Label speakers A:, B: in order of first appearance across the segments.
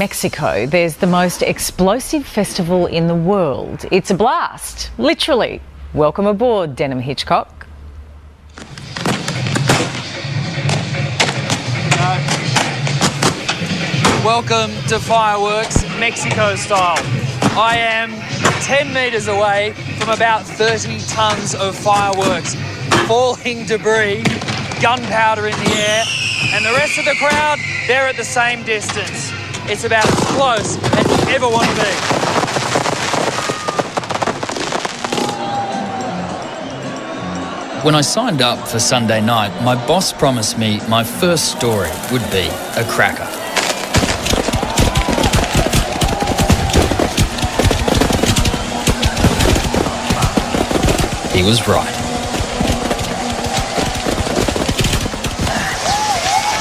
A: Mexico, there's the most explosive festival in the world. It's a blast, literally. Welcome aboard, Denham Hitchcock.
B: Welcome to fireworks, Mexico style. I am 10 metres away from about 30 tonnes of fireworks, falling debris, gunpowder in the air, and the rest of the crowd, they're at the same distance. It's about as close as you ever want to be.
C: When I signed up for Sunday night, my boss promised me my first story would be a cracker. He was right.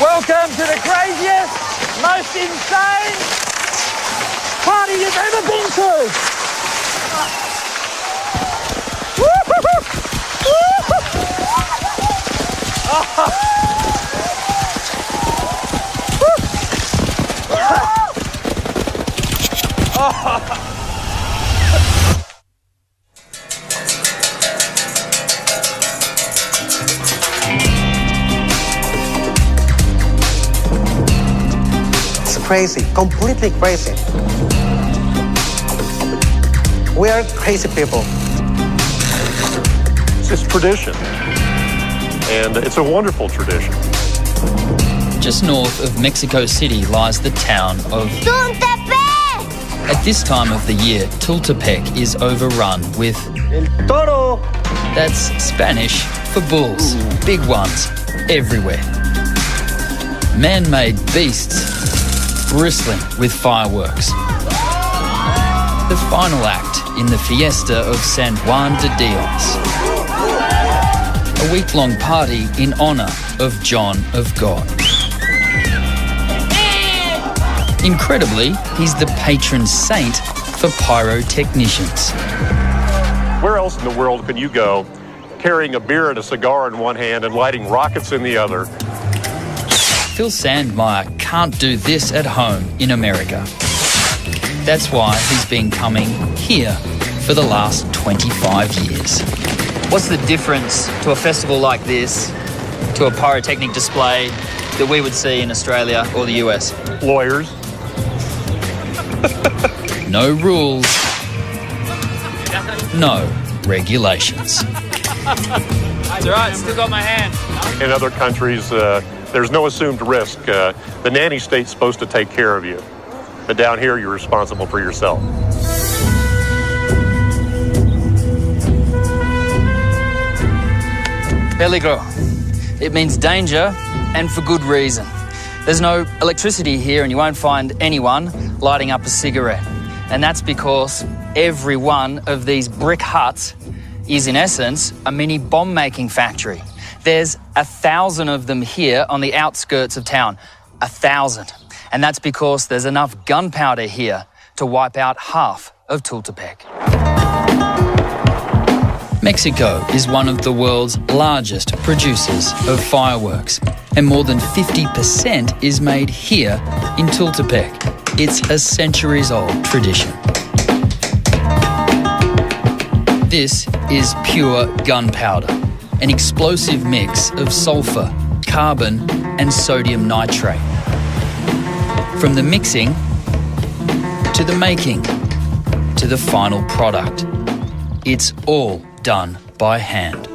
B: Welcome to the craziest, most insane party you've ever been to!
D: Crazy, completely crazy. We are crazy people.
E: It's just tradition, and it's a wonderful tradition.
C: Just north of Mexico City lies the town of
F: Tultepec!
C: At this time of the year, Tultepec is overrun with
D: El toro.
C: That's Spanish for bulls, big ones, everywhere. Man-made beasts bristling with fireworks. The final act in the fiesta of San Juan de Dios. A week-long party in honour of John of God. Incredibly, he's the patron saint for pyrotechnicians.
E: Where else in the world can you go carrying a beer and a cigar in one hand and lighting rockets in the other?
C: Phil Sandmeyer can't do this at home in America. That's why he's been coming here for the last 25 years.
B: What's the difference to a festival like this to a pyrotechnic display that we would see in Australia or the US?
E: Lawyers.
C: No rules, no regulations.
B: It's all right, still got my hand.
E: In other countries, there's no assumed risk. The nanny state's supposed to take care of you. But down here, you're responsible for yourself.
B: Peligro. It means danger, and for good reason. There's no electricity here, and you won't find anyone lighting up a cigarette. And that's because every one of these brick huts is, in essence, a mini bomb-making factory. There's 1,000 of them here on the outskirts of town. 1,000. And that's because there's enough gunpowder here to wipe out half of Tultepec.
C: Mexico is one of the world's largest producers of fireworks, and more than 50% is made here in Tultepec. It's a centuries-old tradition. This is pure gunpowder, an explosive mix of sulphur, carbon and sodium nitrate. From the mixing, to the making, to the final product, it's all done by hand.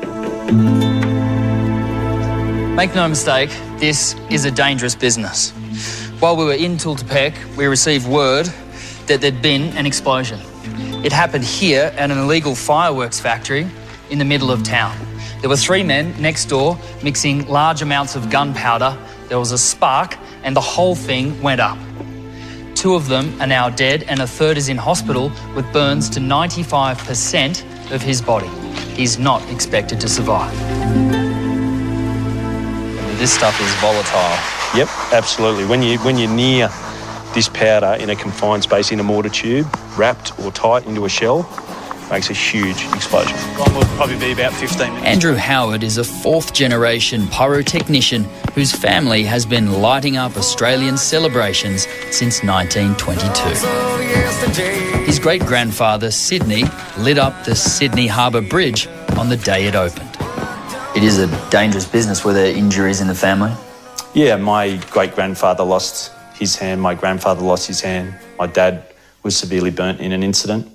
B: Make no mistake, this is a dangerous business. While we were in Tultepec, we received word that there'd been an explosion. It happened here at an illegal fireworks factory in the middle of town. There were 3 men next door mixing large amounts of gunpowder. There was a spark and the whole thing went up. 2 of them are now dead and a third is in hospital with burns to 95% of his body. He's not expected to survive. This stuff is volatile.
G: Yep, absolutely. When you're near this powder in a confined space in a mortar tube, wrapped or tight into a shell, makes a huge explosion.
F: One will probably be about 15 minutes.
C: Andrew Howard is a fourth-generation pyrotechnician whose family has been lighting up Australian celebrations since 1922. His great-grandfather, Sydney, lit up the Sydney Harbour Bridge on the day it opened.
B: It is a dangerous business. Were there injuries in the family?
G: Yeah, my great-grandfather lost his hand, my grandfather lost his hand, my dad was severely burnt in an incident.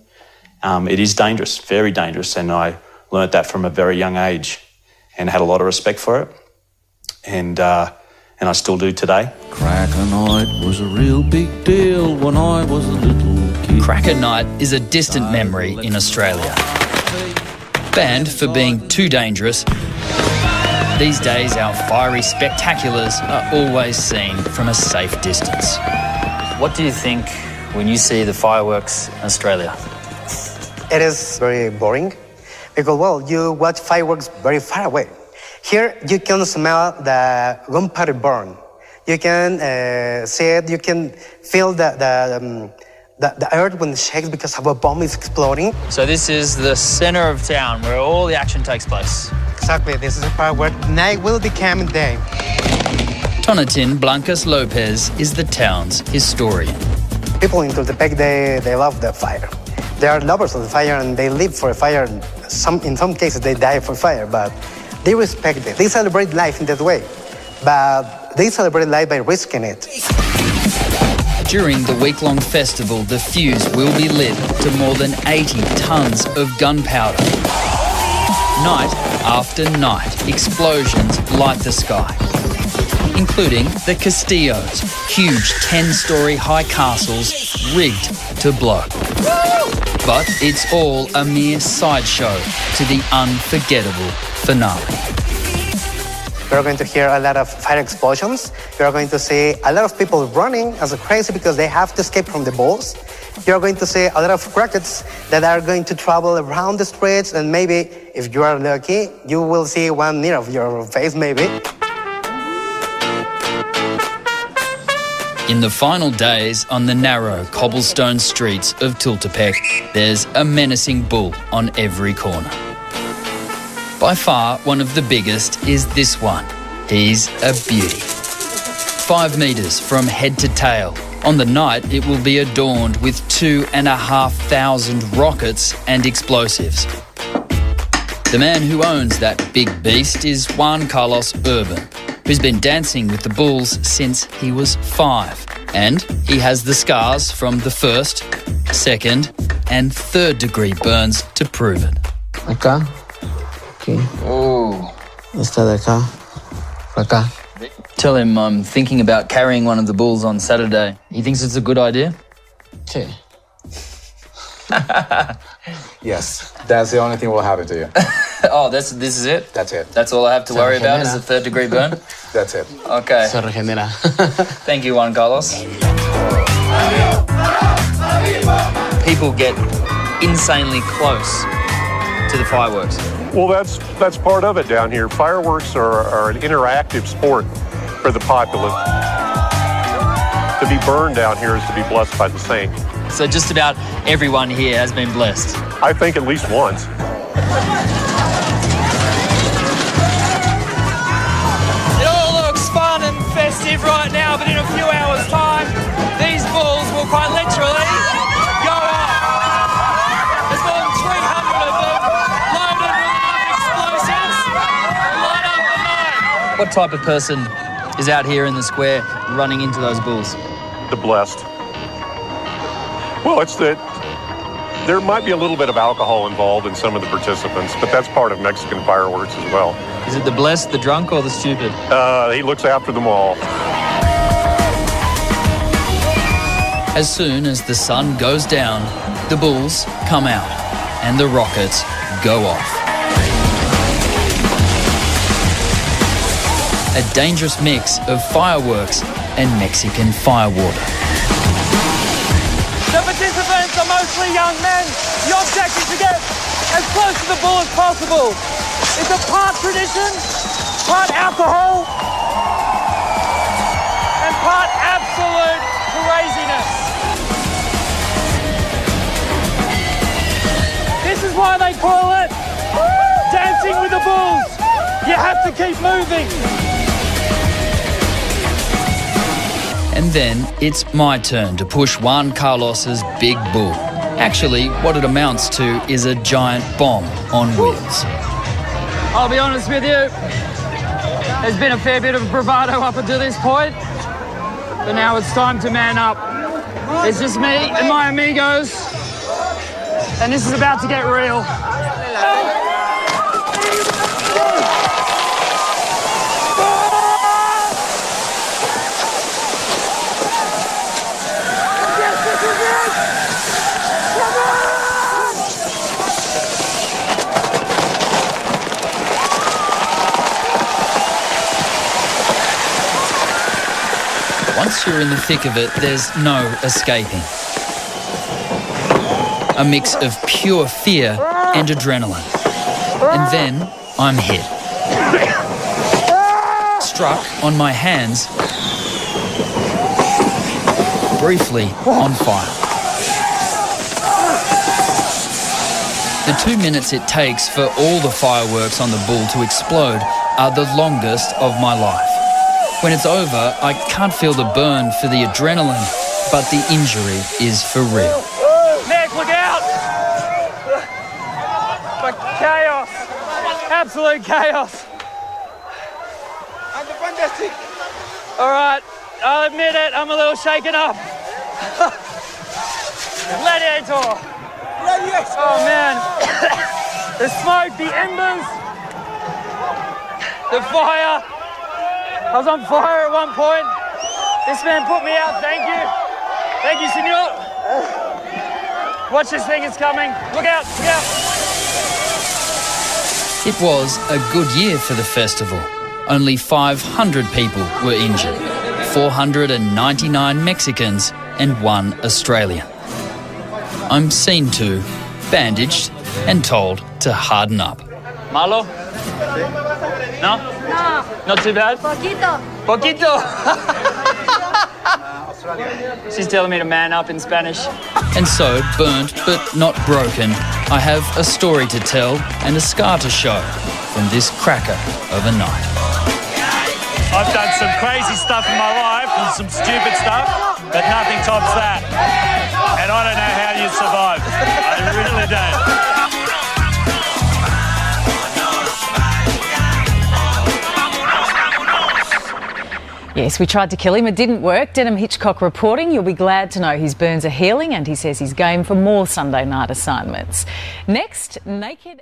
G: It is dangerous, very dangerous, and I learnt that from a very young age and had a lot of respect for it, and I still do today.
H: Cracker night was a real big deal when I was a little kid.
C: Cracker Night is a distant memory in Australia. Banned for being too dangerous, these days our fiery spectaculars are always seen from a safe distance.
B: What do you think when you see the fireworks in Australia?
D: It is very boring because, well, you watch fireworks very far away. Here, you can smell the gunpowder burn. You can see it. You can feel the earth when it shakes because of a bomb is exploding.
B: So this is the centre of town where all the action takes place.
D: Exactly. This is a part where night will become day.
C: Tonatihu Blancas L is the town's historian.
D: People in Tultepec, they love the fire. They are lovers of the fire and they live for fire. In some cases, they die for fire, but they respect it. They celebrate life in that way, but they celebrate life by risking it.
C: During the week-long festival, the fuse will be lit to more than 80 tonnes of gunpowder. Night after night, explosions light the sky, including the Castillos, huge 10-storey high castles rigged to blow. But it's all a mere sideshow to the unforgettable finale.
D: You're going to hear a lot of fire explosions. You're going to see a lot of people running as crazy because they have to escape from the balls. You're going to see a lot of rockets that are going to travel around the streets, and maybe, if you are lucky, you will see one near of your face, maybe.
C: In the final days on the narrow cobblestone streets of Tultepec, there's a menacing bull on every corner. By far, one of the biggest is this one. He's a beauty. 5 metres from head to tail. On the night, it will be adorned with 2,500 rockets and explosives. The man who owns that big beast is Juan Carlos Urban, who's been dancing with the bulls since he was 5. And he has the scars from the first, second and third degree burns to prove it.
I: Acá. Aquí.
B: Oh.
I: Esta de acá. Acá.
B: Tell him I'm thinking about carrying one of the bulls on Saturday. He thinks it's a good idea?
I: Sí.
J: Yes, that's the only thing we'll happen to you.
B: Oh, this is it?
J: That's it.
B: That's all I have to worry about is the third degree burn?
J: That's it.
B: Okay.
I: Se regenera.
B: Thank you, Juan Carlos. People get insanely close to the fireworks.
E: Well, that's part of it down here. Fireworks are an interactive sport for the populace. To be burned down here is to be blessed by the saint.
B: So just about everyone here has been blessed.
E: I think at least once.
B: It all looks fun and festive right now, but in a few hours' time, these bulls will quite literally go off. There's more than 300 of them loaded with enough explosives to light up the night. What type of person is out here in the square running into those bulls?
E: The blessed. Well, there might be a little bit of alcohol involved in some of the participants, but that's part of Mexican fireworks as well.
B: Is it the blessed, the drunk, or the stupid?
E: He looks after them all.
C: As soon as the sun goes down, the bulls come out and the rockets go off. A dangerous mix of fireworks and Mexican firewater.
K: The participants are mostly young men. The objective is to get as close to the bull as possible. It's a part tradition, part alcohol, and part absolute craziness. This is You have to keep moving.
C: And then it's my turn to push Juan Carlos's big bull. Actually, what it amounts to is a giant bomb on wheels.
B: I'll be honest with you, there's been a fair bit of bravado up until this point, but now it's time to man up. It's just me and my amigos, and this is about to get real.
C: Once you're in the thick of it, there's no escaping. A mix of pure fear and adrenaline. And then I'm hit. Struck on my hands, briefly on fire. The 2 minutes it takes for all the fireworks on the bull to explode are the longest of my life. When it's over, I can't feel the burn for the adrenaline, but the injury is for real.
K: Nick, look out! But chaos. Absolute chaos. Fantastic. All right, I'll admit it, I'm a little shaken up. Gladiator. Oh man. The smoke, the embers, the fire. I was on fire at one point. This man put me out, thank you. Thank you, senor. Watch this thing, it's coming. Look out, look out.
C: It was a good year for the festival. Only 500 people were injured, 499 Mexicans and 1 Australian. I'm seen to, bandaged and told to harden up.
B: Malo? No?
L: No.
B: Not too bad?
L: Poquito.
B: Poquito! She's telling me to man up in Spanish.
C: And so, burnt but not broken, I have a story to tell and a scar to show from this cracker of a night.
F: I've done some crazy stuff in my life and some stupid stuff, but nothing tops that. And I don't know how you survive. I really don't.
A: Yes, we tried to kill him. It didn't work. Denham Hitchcock reporting. You'll be glad to know his burns are healing and he says he's game for more Sunday night assignments. Next, naked...